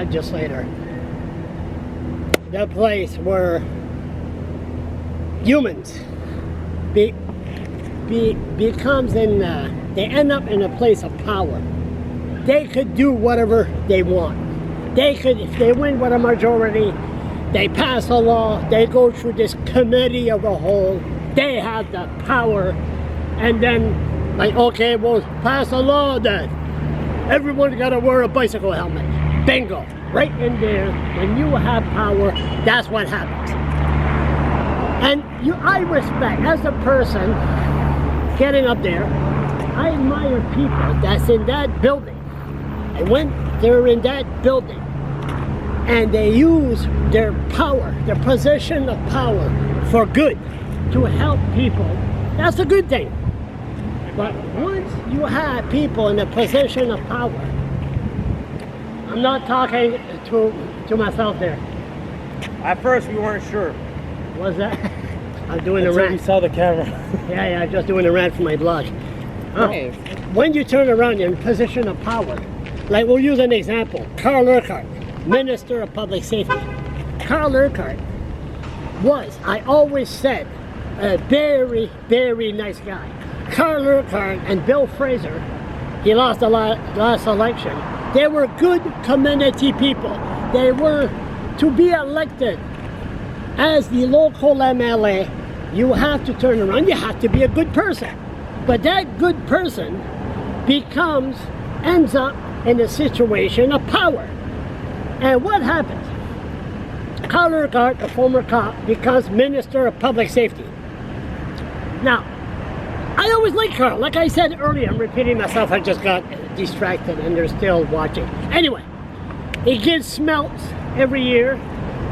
legislator. The place where humans becomes in, they end up in a place of power. They could do whatever they want. They could, if they win with a majority, they pass a law, they go through this committee of the whole, they have the power, and then, like, okay, we'll pass a law then. Everyone's gotta wear a bicycle helmet. Bingo. Right in there, when you have power, that's what happens. And I respect, as a person, getting up there, I admire people that's in that building. And when they're in that building, and they use their power, their position of power for good, to help people, that's a good thing. But once you have people in a position of power, I'm not talking to myself there. At first we weren't sure. Was that? I'm doing a rant. We saw the camera. Yeah, I'm just doing a rant for my blog. Hey. When you turn around, you're in a position of power. Like, we'll use an example. Carl Urquhart, Minister of Public Safety. Carl Urquhart was, I always said, a very, very nice guy. Carl Urquhart and Bill Fraser, he lost the last election. They were good community people. They were to be elected as the local MLA. You have to turn around. You have to be a good person. But that good person ends up in a situation of power. And what happens? Carl Urquhart, a former cop, becomes Minister of Public Safety. Now, I always liked Carl. Like I said earlier, I'm repeating myself, I just got distracted and they're still watching. Anyway, he gives smelts every year,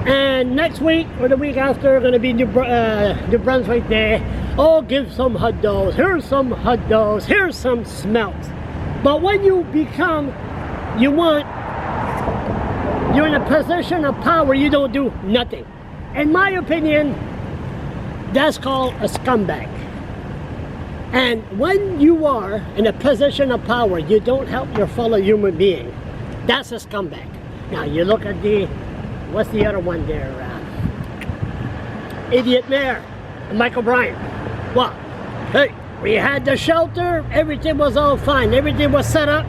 and next week or the week after going to be New Brunswick Day. Oh, give some hot dogs, here's some hot dogs, here's some smelts. But when you become, you're in a position of power, you don't do nothing. In my opinion, that's called a scumbag. And when you are in a position of power, you don't help your fellow human being. That's a scumbag. Now you look at what's the other one there? Idiot Mayor, Michael Bryan. Well, hey, we had the shelter, everything was all fine, everything was set up,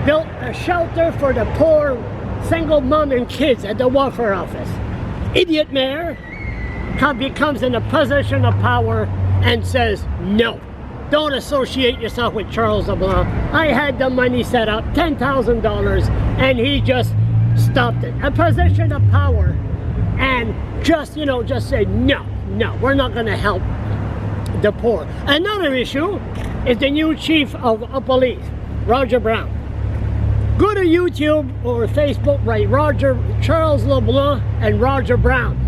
built a shelter for the poor single mom and kids at the welfare office. Idiot Mayor becomes in a position of power and says, no. Don't associate yourself with Charles LeBlanc. I had the money set up, $10,000, and he just stopped it. A position of power, and just say, no, we're not going to help the poor. Another issue is the new chief of police, Roger Brown. Go to YouTube or Facebook, write Charles LeBlanc and Roger Brown.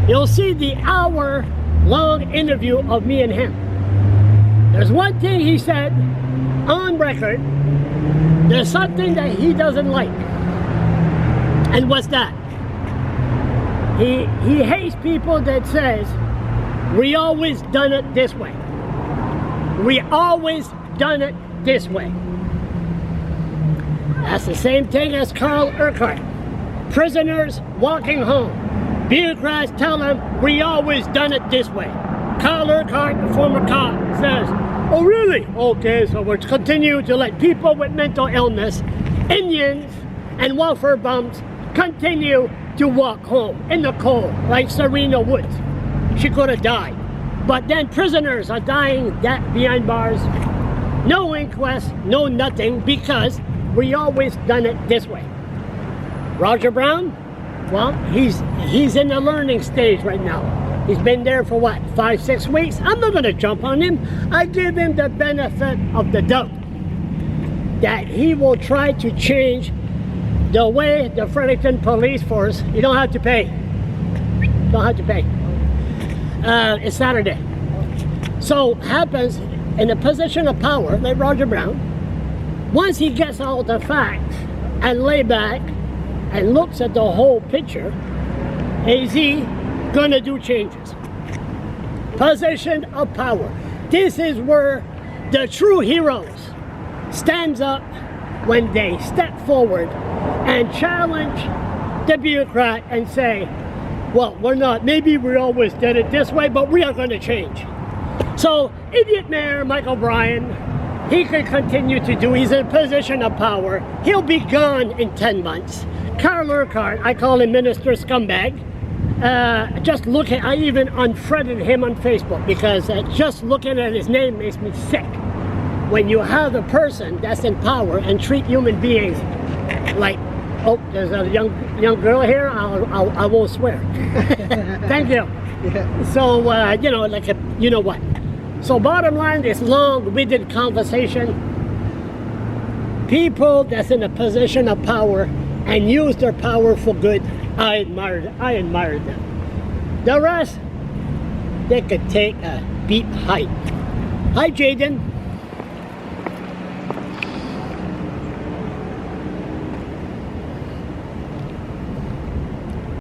You'll see the hour-long interview of me and him. There's one thing he said on record. There's something that he doesn't like. And what's that? He hates people that says, we always done it this way. We always done it this way. That's the same thing as Carl Urquhart. Prisoners walking home. Bureaucrats tell them, we always done it this way. Carl Urquhart, the former cop, says, oh really? Okay, so we'll continue to let people with mental illness, Indians, and welfare bums continue to walk home in the cold, like Serena Woods. She could have died. But then prisoners are dying behind bars. No inquest, no nothing, because we always done it this way. Roger Brown, well, he's in the learning stage right now. He's been there for what, 5-6 weeks? I'm not going to jump on him. I give him the benefit of the doubt that he will try to change the way the Fredericton Police Force, you don't have to pay. Don't have to pay. It's Saturday. So happens in a position of power, like Roger Brown, once he gets all the facts and lay back and looks at the whole picture, is he gonna do changes? Position of power. This is where the true heroes stands up when they step forward and challenge the bureaucrat and say, well, we're not, maybe we always did it this way, but we are going to change. So, idiot Mayor Mike O'Brien, he could continue to do, he's in a position of power. He'll be gone in 10 months. Carl Urquhart, I call him Minister Scumbag. Just look at, I even unfriended him on Facebook because just looking at his name makes me sick. When you have a person that's in power and treat human beings like, oh, there's a young girl here, I won't swear. Thank you. Yeah. So, you know, like, you know what. So bottom line, this long-winded conversation, people that's in a position of power and use their power for good, I admire them. The rest, they could take a beat height. Hi, Jaden.